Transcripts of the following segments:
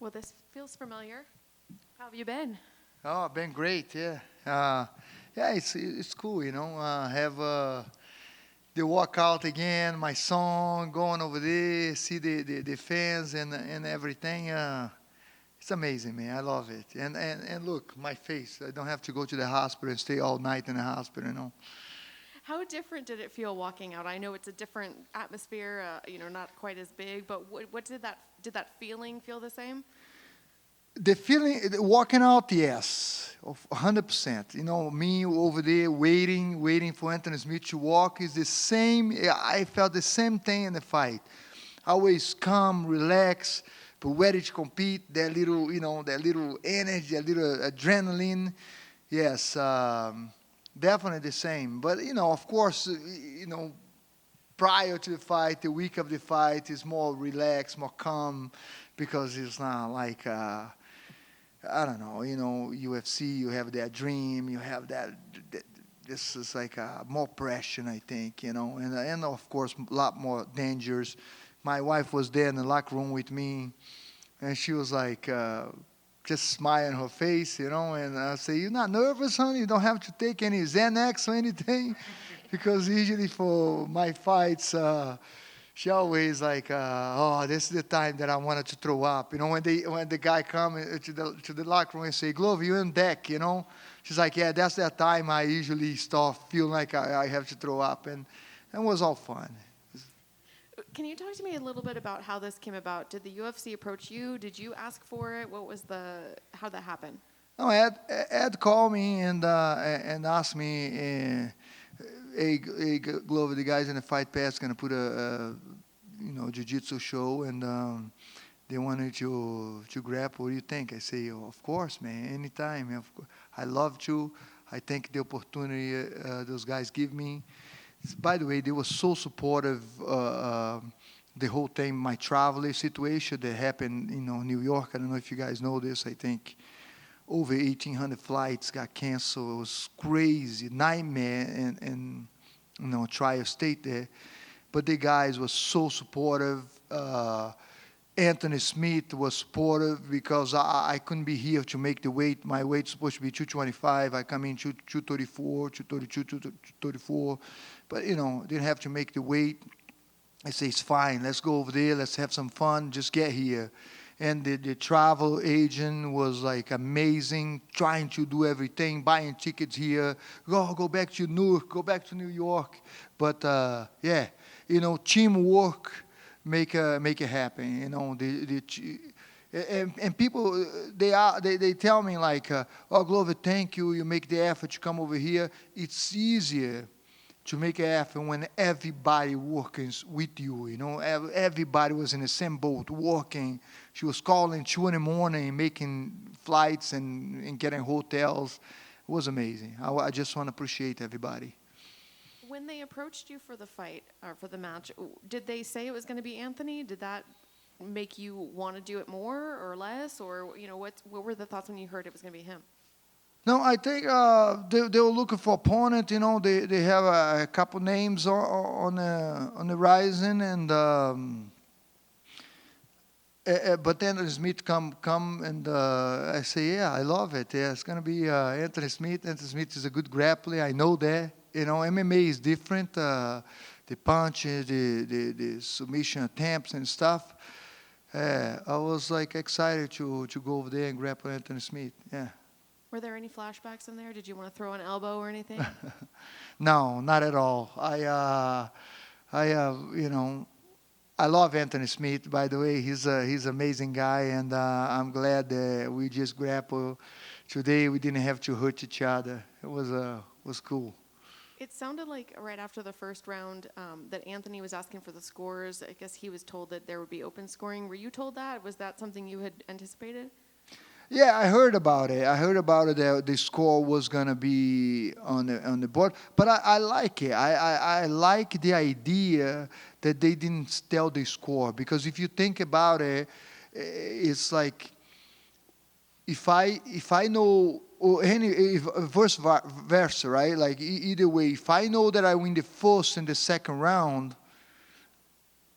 Well, this feels familiar. How have you been? Oh, been great, yeah. Yeah, it's cool, have the walkout again, my song, going over there, see the fans and everything. It's amazing, man. I love it. And look, my face. I don't have to go to the hospital and stay all night in the hospital. How different did it feel walking out? I know it's a different atmosphere, not quite as big, but what did that feeling feel the same? The feeling, walking out, yes, 100%. Me over there waiting for Anthony Smith to walk is the same. I felt the same thing in the fight. Always calm, relaxed, but ready to compete. That little energy, that little adrenaline. Yes, definitely the same. But of course, prior to the fight, the week of the fight is more relaxed, more calm, because it's not like. I don't know, UFC, you have that dream, you have that this is like more pressure, I think, and of course, a lot more dangers. My wife was there in the locker room with me, and she was like, just smiling her face, and I say, "You're not nervous, honey? You don't have to take any Xanax or anything?" Because usually for my fights, she always like, oh, this is the time that I wanted to throw up. When the guy come to the locker room and say, Glove, you in deck, She's like, yeah, that's that time I usually start feeling like I have to throw up, and it was all fun. Can you talk to me a little bit about how this came about? Did the UFC approach you? Did you ask for it? How'd that happen? No, Ed called me and asked me, hey, Glover, the guys in the Fight Pass going to put a jiu-jitsu show, and they wanted to grapple. What do you think? I say, oh, of course, man, anytime. I love to. I think the opportunity those guys give me. By the way, they were so supportive. The whole time, my traveling situation that happened, New York. I don't know if you guys know this. I think over 1,800 flights got canceled. It was crazy, nightmare, and try to stay there. But the guys were so supportive. Anthony Smith was supportive because I couldn't be here to make the weight. My weight's supposed to be 225. I come in 234, 232, 234. But, didn't have to make the weight. I say, it's fine. Let's go over there. Let's have some fun. Just get here. And the travel agent was like amazing, trying to do everything, buying tickets here, go back to Newark, go back to New York. But yeah, teamwork make it happen. And people they tell me like, oh Glover, thank you. You make the effort to come over here. It's easier to make an effort when everybody working with you, everybody was in the same boat working. She was calling 2 in the morning, making flights and getting hotels. It was amazing. I just want to appreciate everybody. When they approached you for the fight or for the match, did they say it was going to be Anthony? Did that make you want to do it more or less, or what were the thoughts when you heard it was going to be him? No, I think they were looking for opponent. They have a couple names on the horizon, and but then Smith come and I say, yeah, I love it. Yeah, it's gonna be Anthony Smith. Anthony Smith is a good grappler. I know that. MMA is different. The punches, the submission attempts and stuff. I was like excited to go over there and grapple Anthony Smith. Yeah. Were there any flashbacks in there? Did you want to throw an elbow or anything? No, not at all. I love Anthony Smith. By the way, he's an amazing guy, and I'm glad that we just grappled today. We didn't have to hurt each other. It was cool. It sounded like right after the first round that Anthony was asking for the scores. I guess he was told that there would be open scoring. Were you told that? Was that something you had anticipated? Yeah, I heard about it. That the score was gonna be on the board, but I like it. I like the idea that they didn't tell the score, because if you think about it, it's like if I know, or if vice versa, right? Like either way, if I know that I win the first and the second round,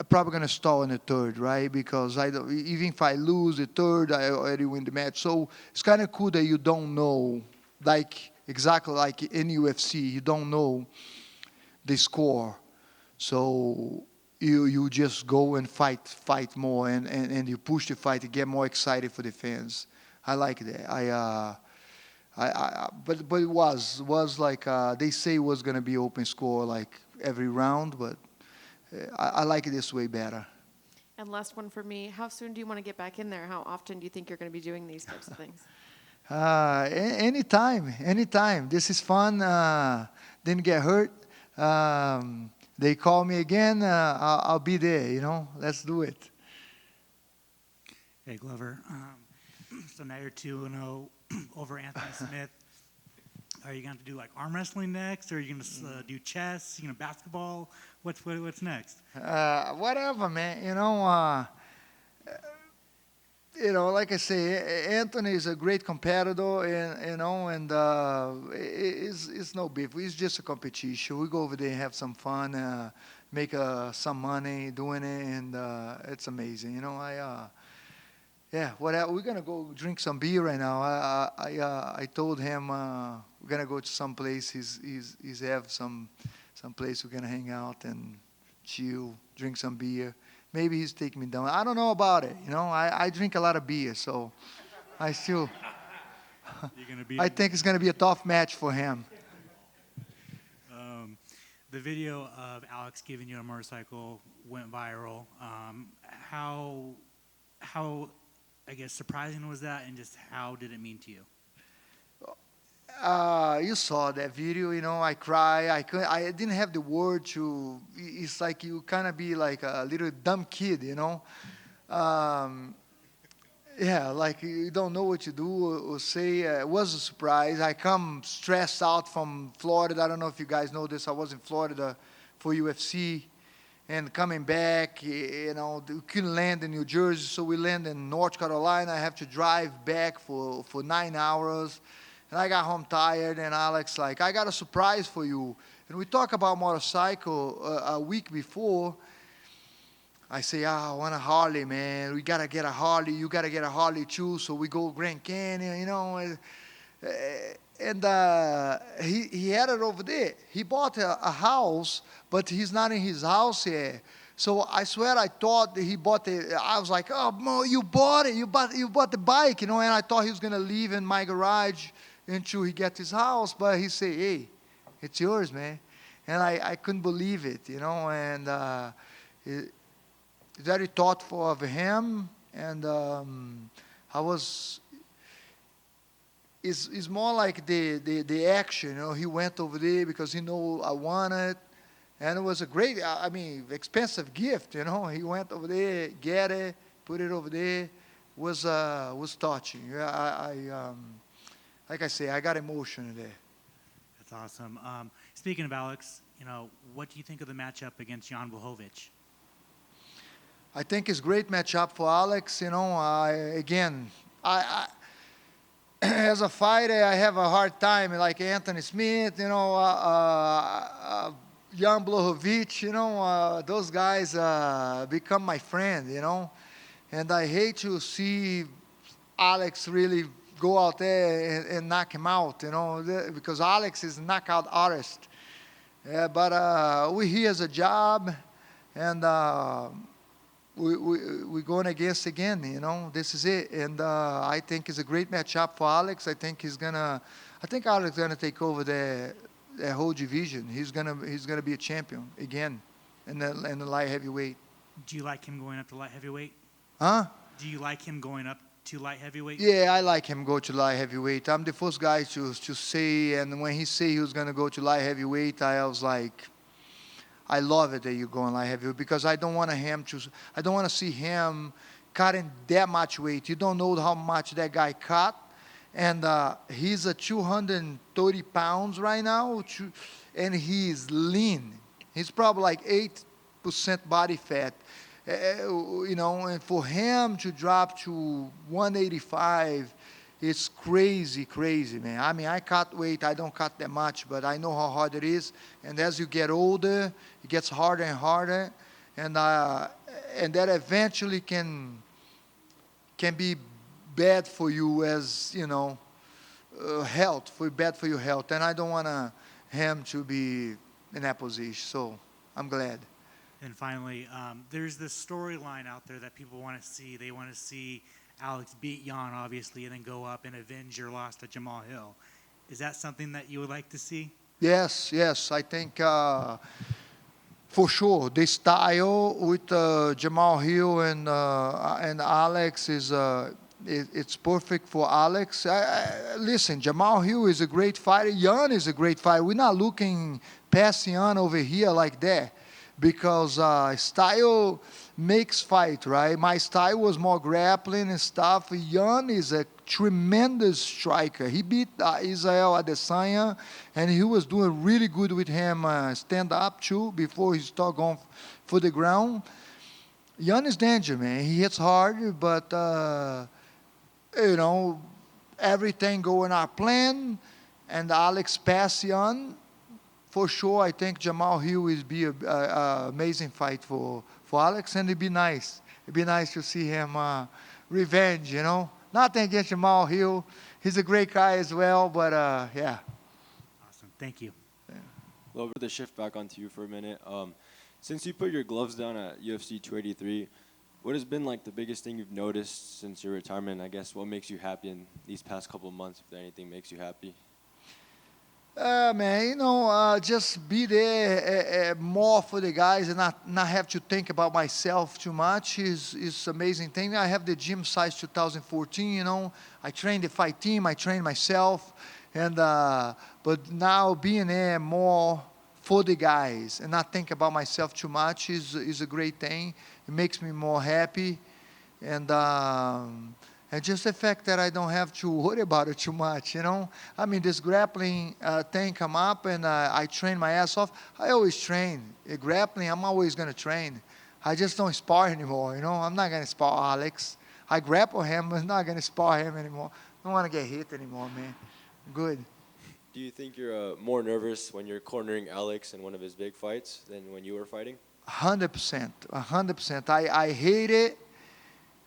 I'm probably gonna stall in the third, right? Because I don't, even if I lose the third, I already win the match. So it's kind of cool that you don't know, like exactly like in UFC, you don't know the score. So you just go and fight more, and you push the fight to get more excited for the fans. I like that. But it was like they say it was gonna be open score like every round, but I like it this way better. And last one for me, how soon do you want to get back in there? How often do you think you're going to be doing these types of things? Anytime, anytime. This is fun. Didn't get hurt. They call me again. I'll be there. Let's do it. Hey, Glover. So now you're 2-0 over Anthony Smith. Are you going to do like arm wrestling next, or are you going to do chess? Basketball? What's next? Whatever, man. Like I say, Anthony is a great competitor, and it's no beef. It's just a competition. We go over there and have some fun, make some money doing it, and it's amazing. Yeah, we're gonna go drink some beer right now. I told him we're gonna go to some place. He's have some place we're gonna hang out and chill, drink some beer. Maybe he's taking me down. I don't know about it. I drink a lot of beer, so I still. I think it's gonna be a tough match for him. The video of Alex giving you a motorcycle went viral. How I guess surprising was that, and just how did it mean to you? You saw that video, I cry. I didn't have the word to. It's like you kind of be like a little dumb kid, Yeah, like you don't know what to do or say. It was a surprise. I come stressed out from Florida. I don't know if you guys know this. I was in Florida for UFC. And coming back, we couldn't land in New Jersey, so we land in North Carolina. I have to drive back for 9 hours. And I got home tired, and Alex like, I got a surprise for you. And we talk about motorcycle a week before. I say, I want a Harley, man. We got to get a Harley. You got to get a Harley, too. So we go Grand Canyon, And he had it over there. He bought a house, but he's not in his house yet. So I swear I thought that he bought it. I was like, oh, Mo, you bought it. You bought the bike, And I thought he was going to leave in my garage until he gets his house. But he said, hey, it's yours, man. And I couldn't believe it, And very thoughtful of him. And it's more like the action, He went over there because he knew I wanted, and it was a great, expensive gift, He went over there, get it, put it over there, was touching. Like I say, I got emotion there. That's awesome. Speaking of Alex, what do you think of the matchup against Jan Błachowicz? I think it's a great matchup for Alex. As a fighter, I have a hard time, like Anthony Smith, Jan Błachowicz, those guys become my friend, And I hate to see Alex really go out there and knock him out, because Alex is a knockout artist. But we here as a job, and we're going against again, This is it, and I think it's a great matchup for Alex. I think Alex is gonna take over the whole division. He's gonna be a champion again, in the light heavyweight. Do you like him going up to light heavyweight? Huh? Do you like him going up to light heavyweight? Yeah, I like him go to light heavyweight. I'm the first guy to say, and when he said he was gonna go to light heavyweight, I was like, I love it that you're going light heavyweight, because I don't want to see him cutting that much weight. You don't know how much that guy cut, and he's at 230 pounds right now, and he's lean. He's probably like 8% body fat, and for him to drop to 185, it's crazy, man. I cut weight. I don't cut that much, but I know how hard it is. And as you get older, it gets harder and harder. and that eventually can be bad for you as health, bad for your health, and I don't want him to be in that position. So I'm glad. And finally, there's this storyline out there that people want to see. They want to see Alex beat Jan, obviously, and then go up and avenge your loss to Jamal Hill. Is that something that you would like to see? Yes, I think for sure the style with Jamal Hill and Alex it's perfect for Alex. Listen, Jamal Hill is a great fighter. Jan is a great fighter. We're not looking past Jan over here like that because style makes fight, right? My style was more grappling and stuff. Jan is a tremendous striker. He beat Israel Adesanya, and he was doing really good with him stand up too before he started going for the ground. Jan is danger, man. He hits hard, but everything going our plan, and Alex pass Jan. For sure, I think Jamal Hill will be a amazing fight for Alex, and it'd be nice. It'd be nice to see him revenge, Nothing against Jamal Hill. He's a great guy as well, but yeah. Awesome. Thank you. Well, to shift back onto you for a minute. Since you put your gloves down at UFC 283, what has been like the biggest thing you've noticed since your retirement? I guess what makes you happy in these past couple of months, if anything makes you happy? Man, just be there more for the guys and not have to think about myself too much is amazing thing. I have the gym size 2014, I train the fight team, I train myself, and but now being there more for the guys and not think about myself too much is a great thing. It makes me more happy, and just the fact that I don't have to worry about it too much, I mean, this grappling thing come up, and I train my ass off. I always train. Grappling, I'm always going to train. I just don't spar anymore, I'm not going to spar Alex. I grapple him, but I'm not going to spar him anymore. I don't want to get hit anymore, man. Good. Do you think you're more nervous when you're cornering Alex in one of his big fights than when you were fighting? 100%. 100%. I hate it.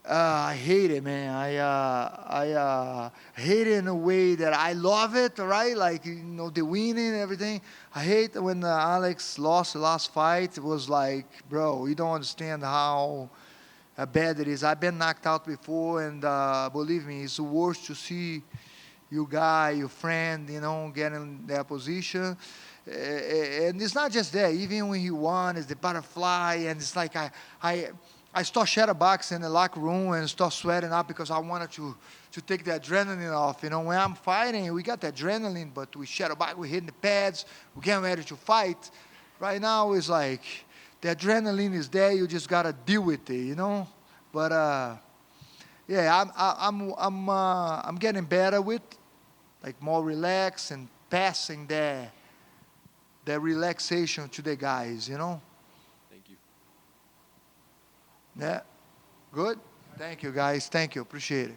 I hate it, man. I hate it in a way that I love it, right? Like, the winning and everything. I hate when Alex lost the last fight. It was like, bro, you don't understand how bad it is. I've been knocked out before, and believe me, it's worse to see your guy, your friend, get in that position. And it's not just that. Even when he won, it's the butterfly, and it's like I start shadowboxing in the locker room and start sweating up because I wanted to take the adrenaline off. When I'm fighting, we got the adrenaline, but we shadowbox, we're hitting the pads, we're getting ready to fight. Right now, it's like the adrenaline is there. You just gotta deal with it, But yeah, I'm getting better with, like, more relaxed and passing the relaxation to the guys, Thank you. Yeah. Good. Thank you, guys. Thank you. Appreciate it.